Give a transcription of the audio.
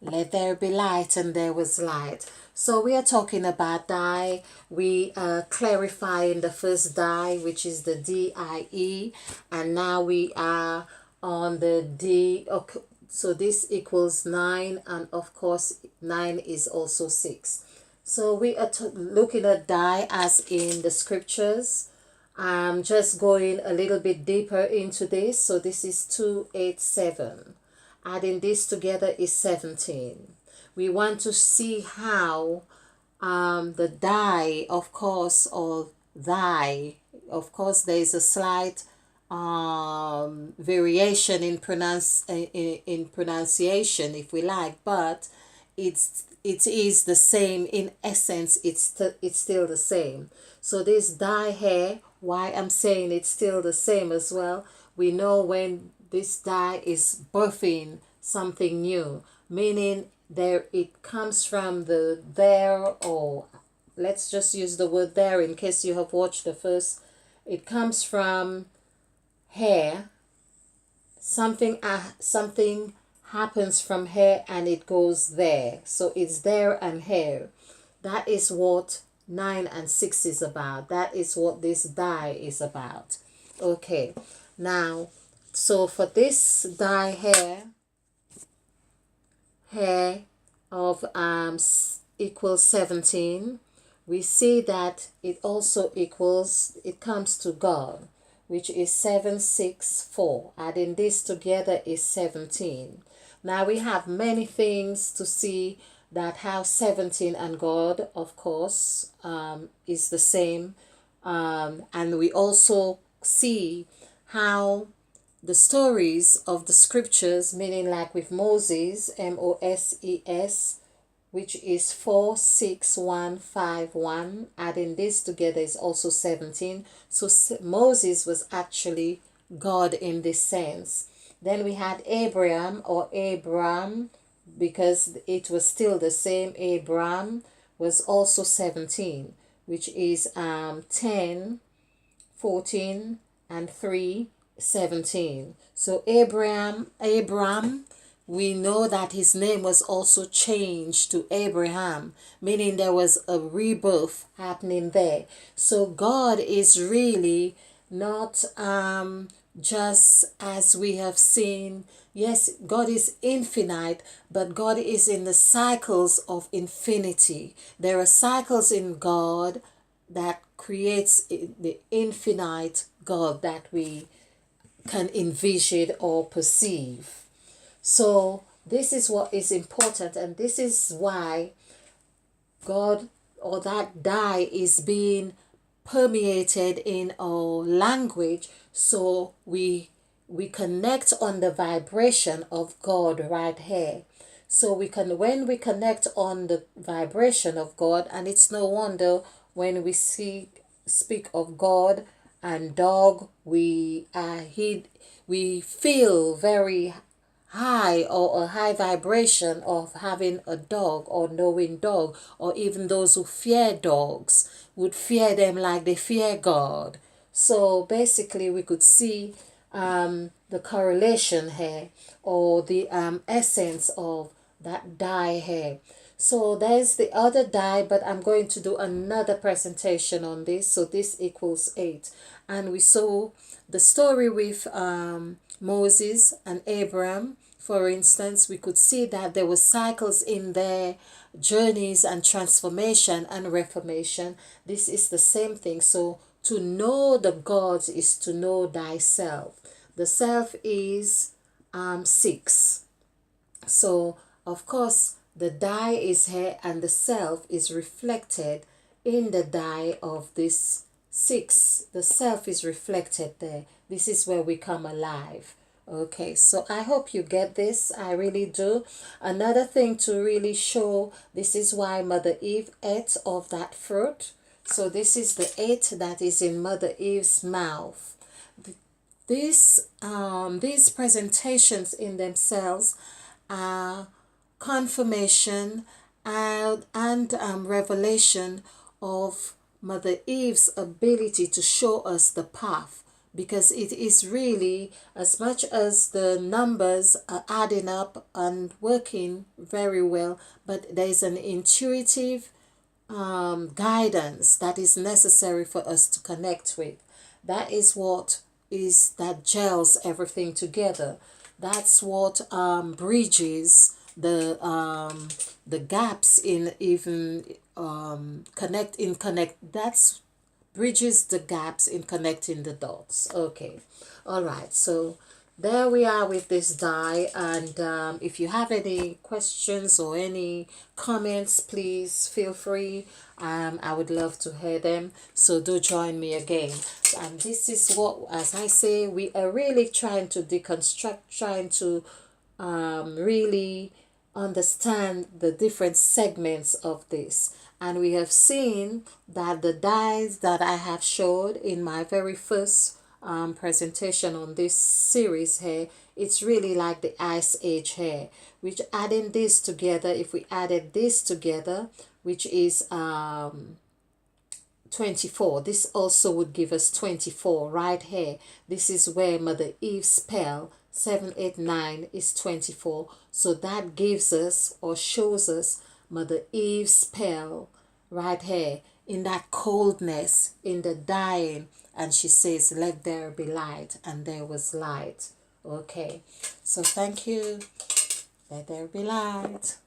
let there be light, and there was light. So we are talking about die. We clarify in the first die, which is the DIE, and now we are on the D. Okay, so this equals 9, and of course 9 is also 6. So we are looking at die as in the scriptures. I'm just going a little bit deeper into this. So this is 287. Adding this together is 17. We want to see how the die, of course, or thy, of course, there is a slight variation in pronunciation, if we like, but it is the same in essence. It's still the same. So this die here, why I'm saying it's still the same as well, we know when this die is birthing something new, meaning there it comes from the there, or let's just use the word there in case you have watched the first. It comes from here. Something happens from here and it goes there. So it's there and here. That is what 9 and 6 is about. That is what this die is about. Okay. Now, so for this die here of equals 17, we see that it also equals, it comes to God, which is 764. Adding this together is 17. Now we have many things to see that how 17 and God, of course, is the same. And we also see how the stories of the scriptures, meaning like with Moses, Moses, which is 46151, adding this together is also 17. So Moses was actually God in this sense. Then we had Abraham, or Abram, because it was still the same. Abram was also 17, which is 10, 14, and 3, 17. So Abram, we know that his name was also changed to Abraham, meaning there was a rebirth happening there. So God is really not just as we have seen. Yes, God is infinite, but God is in the cycles of infinity. There are cycles in God that creates the infinite God that we can envision or perceive. So this is what is important, and this is why God, or that die, is being permeated in our language, so we connect on the vibration of God right here. So we can, when we connect on the vibration of God, and it's no wonder when we speak of God and dog, we feel very high, or a high vibration of having a dog or knowing dog, or even those who fear dogs would fear them like they fear God. So basically we could see the correlation here, or the essence of that die here. So there's the other die, but I'm going to do another presentation on this. So this equals 8. And we saw the story with Moses and Abraham. For instance, we could see that there were cycles in their journeys and transformation and reformation. This is the same thing. So to know the gods is to know thyself. The self is 6. So of course the die is here, and the self is reflected in the die of this 6. The self is reflected there. This is where we come alive. Okay, so I hope you get this. I really do. Another thing to really show, this is why Mother Eve ate of that fruit. So this is the 8 that is in Mother Eve's mouth. These presentations in themselves are confirmation and revelation of Mother Eve's ability to show us the path because it is really, as much as the numbers are adding up and working very well, but there is an intuitive guidance that is necessary for us to connect with. That is what is that gels everything together. That's what bridges the gaps in even connect. That's bridges the gaps in connecting the dots. Okay, all right. So there we are with this die, and if you have any questions or any comments, please feel free. I would love to hear them, so do join me again. And this is what, as I say, we are really trying to deconstruct, trying to really understand the different segments of this. And we have seen that the dies that I have showed in my very first presentation on this series here, it's really like the Ice Age here, which adding this together, if we added this together, which is 24, this also would give us 24 right here. This is where Mother Eve's spell 789 is 24, so that gives us or shows us Mother Eve's spell right here in that coldness, in the dying, and she says, let there be light, and there was light. Okay, so thank you. Let there be light.